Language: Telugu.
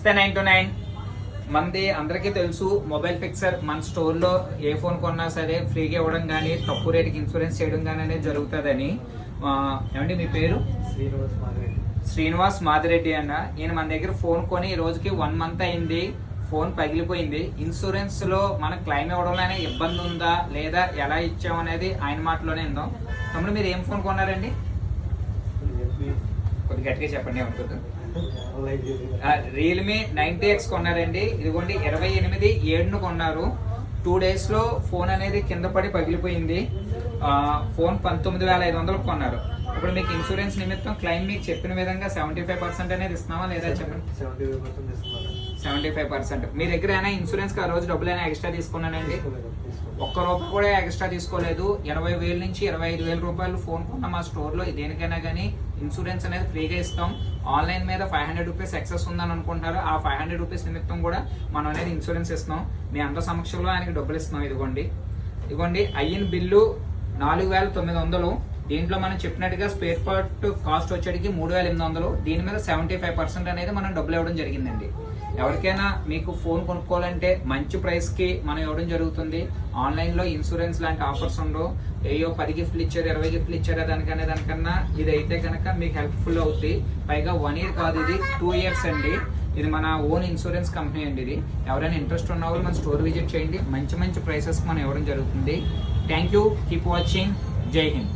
నమస్తే 929 మంది అందరికీ తెలుసు మొబైల్ ఫిక్సర్ మన స్టోర్లో ఏ ఫోన్ కొన్నా సరే ఫ్రీగా ఇవ్వడం కానీ తక్కువ రేటుకి ఇన్సూరెన్స్ చేయడం కానీ అనేది జరుగుతుందని. ఏమండి మీ పేరు? శ్రీనివాస్ మాదిరెడ్డి అన్న. ఈయన మన దగ్గర ఫోన్ కొని ఈ రోజుకి 1 మంత్ అయింది. ఫోన్ పగిలిపోయింది. ఇన్సూరెన్స్ లో మన క్లెయిమ్ ఇవ్వడంలోనే ఇబ్బంది ఉందా లేదా ఎలా ఇచ్చామనేది ఆయన మాటలోనే ఉందాం. తమ్ముడు మీరు ఏం ఫోన్ కొన్నారండి? కొద్ది గట్టిగా చెప్పండి ఏమవుతుంది. Realme 90X కొన్నారండి. ఇదిగోండి 28/7 కొన్నారు. 2 days లో ఫోన్ అనేది కింద పడి పగిలిపోయింది. ఫోన్ 19,500 కొన్నారు. ఇప్పుడు మీకు ఇన్సూరెన్స్ నిమిత్తం క్లెయిమ్ మీకు చెప్పిన విధంగా 75% అనేది ఇస్తున్నామా లేదా చెప్పండి. 75%. మీ దగ్గర అయినా ఇన్సూరెన్స్ కి ఆ రోజు డబ్బులు అయినా ఎక్స్ట్రా తీసుకున్నానండి? ₹1 కూడా ఎక్స్ట్రా తీసుకోలేదు. 20,000 నుంచి 25,000 రూపాయలు ఫోన్ కొన్న మా స్టోర్ లో దేనికైనా కానీ ఇన్సూరెన్స్ అనేది ఫ్రీగా ఇస్తాం. ఆన్లైన్ మీద ₹500 ఎక్సెస్ ఉందని అనుకుంటున్నారు. ఆ ₹500 నిమిత్తం కూడా మనం అనేది ఇన్సూరెన్స్ ఇస్తున్నాం. మీ అందరి సమక్షంలో ఆయనకి డబ్బులు ఇస్తున్నాం. ఇదిగోండి అయిన బిల్లు 4,900. దీంట్లో మనం చెప్పినట్టుగా స్పేర్ పార్ట్ కాస్ట్ వచ్చేటికి 3,800. దీని మీద 75% అనేది మనం డబ్బులు ఇవ్వడం జరిగిందండి. ఎవరికైనా మీకు ఫోన్ కొనుక్కోవాలంటే మంచి ప్రైస్కి మనం ఇవ్వడం జరుగుతుంది. ఆన్లైన్లో ఇన్సూరెన్స్ లాంటి ఆఫర్స్ ఉండవు. 10 గిఫ్ట్లు ఇచ్చారు, 20 గిఫ్ట్లు ఇచ్చారు దానికన్నా ఇది అయితే కనుక మీకు హెల్ప్ఫుల్ అవుతుంది. పైగా 1 year కాదు, ఇది 2 years అండి. ఇది మన ఓన్ ఇన్సూరెన్స్ కంపెనీ అండి. ఇది ఎవరైనా ఇంట్రెస్ట్ ఉన్న వాళ్ళు మన స్టోర్ విజిట్ చేయండి. మంచి ప్రైసెస్ మనం ఇవ్వడం జరుగుతుంది. Thank you. Keep watching. జై హింద్.